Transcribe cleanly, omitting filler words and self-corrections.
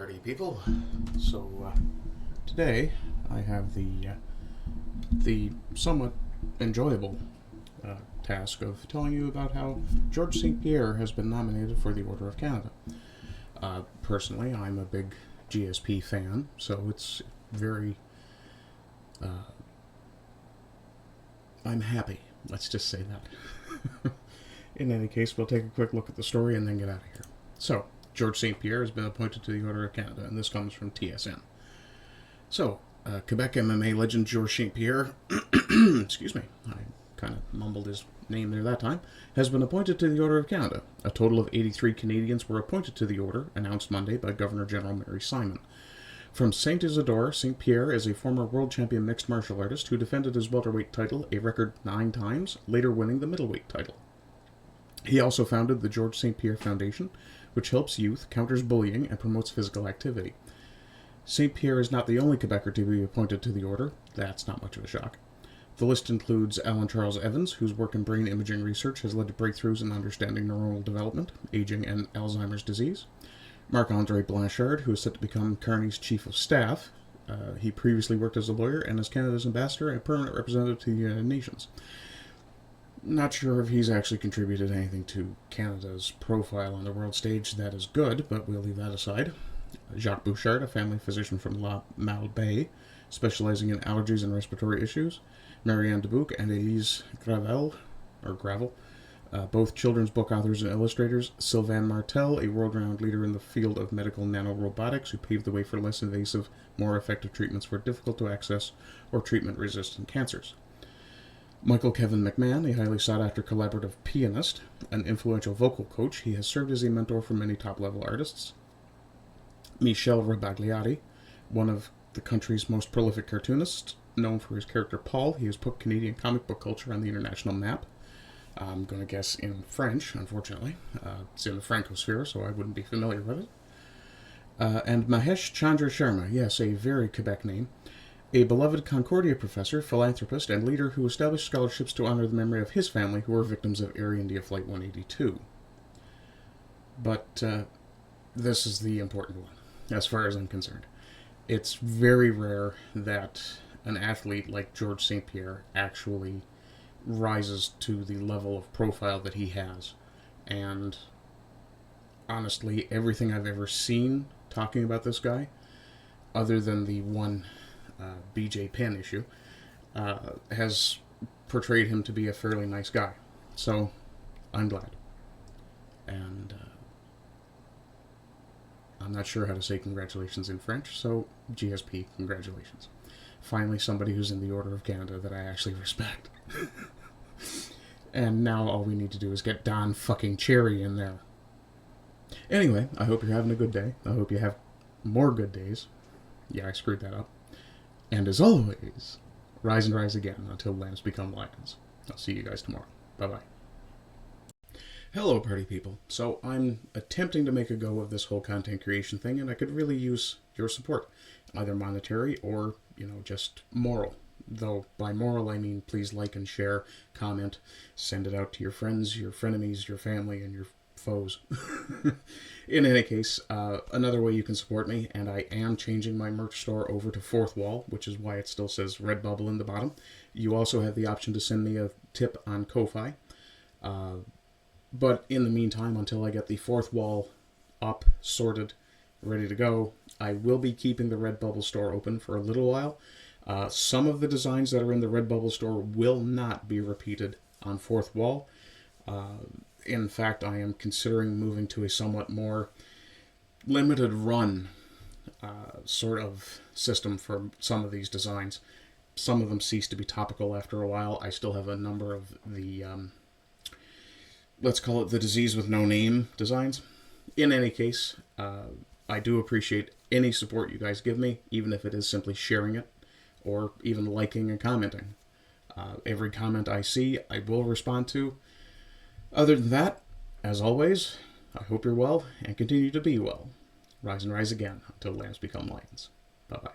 party people. So today I have the somewhat enjoyable task of telling you about how George St. Pierre has been nominated for the Order of Canada. Personally, I'm a big GSP fan, so it's very I'm happy. Let's just say that. In any case, we'll take a quick look at the story and then get out of here. So, George St. Pierre has been appointed to the Order of Canada, and this comes from TSN. So, Quebec MMA legend George St. Pierre, excuse me, I kind of mumbled his name there that time, has been appointed to the Order of Canada. A total of 83 Canadians were appointed to the Order, announced Monday by Governor-General Mary Simon. From Saint Isidore, St. Pierre is a former world champion mixed martial artist who defended his welterweight title a record 9 times, later winning the middleweight title. He also founded the George St. Pierre Foundation, which helps youth, counters bullying, and promotes physical activity. St. Pierre is not the only Quebecer to be appointed to the Order. That's not much of a shock. The list includes Alan Charles Evans, whose work in brain imaging research has led to breakthroughs in understanding neuronal development, aging, and Alzheimer's disease. Marc-Andre Blanchard, who is set to become Carney's Chief of Staff. He previously worked as a lawyer and as Canada's ambassador and permanent representative to the United Nations. Not sure if he's actually contributed anything to Canada's profile on the world stage that is good, but we'll leave that aside. Jacques Bouchard, a family physician from La Malbaie, specializing in allergies and respiratory issues. Marianne Dubuc and Elise Gravel, both children's book authors and illustrators. Sylvain Martel, a world-renowned leader in the field of medical nanorobotics, who paved the way for less invasive, more effective treatments for difficult-to-access or treatment-resistant cancers. Michael Kevin McMahon, a highly sought-after collaborative pianist, an influential vocal coach. He has served as a mentor for many top-level artists. Michel Rebagliati, one of the country's most prolific cartoonists, known for his character Paul. He has put Canadian comic book culture on the international map. I'm going to guess in French, unfortunately. It's in the Francosphere, so I wouldn't be familiar with it. And Mahesh Chandra Sharma, yes, a very Quebec name. A beloved Concordia professor, philanthropist, and leader who established scholarships to honor the memory of his family who were victims of Air India Flight 182. But this is the important one, as far as I'm concerned. It's very rare that an athlete like George St. Pierre actually rises to the level of profile that he has. And honestly, everything I've ever seen talking about this guy, other than the one BJ Penn issue, has portrayed him to be a fairly nice guy. So, I'm glad. And I'm not sure how to say congratulations in French, so GSP, congratulations. Finally, somebody who's in the Order of Canada that I actually respect. And now all we need to do is get Don fucking Cherry in there. Anyway, I hope you're having a good day. I hope you have more good days. Yeah, I screwed that up. And as always, rise and rise again until lambs become lions. I'll see you guys tomorrow. Bye-bye. Hello, party people. So I'm attempting to make a go of this whole content creation thing, and I could really use your support. Either monetary or, just moral. Though by moral I mean please like and share, comment, send it out to your friends, your frenemies, your family, and your foes. In any case, another way you can support me, and I am changing my merch store over to Fourth Wall, which is why it still says Redbubble in the bottom. You also have the option to send me a tip on Ko-Fi. But in the meantime, until I get the Fourth Wall up, sorted, ready to go, I will be keeping the Redbubble store open for a little while. Some of the designs that are in the Redbubble store will not be repeated on Fourth Wall. In fact, I am considering moving to a somewhat more limited run sort of system for some of these designs. Some of them cease to be topical after a while. I still have a number of the, let's call it the disease with no name designs. In any case, I do appreciate any support you guys give me, even if it is simply sharing it or even liking and commenting. Every comment I see, I will respond to. Other than that, as always, I hope you're well and continue to be well. Rise and rise again until lambs become lions. Bye-bye.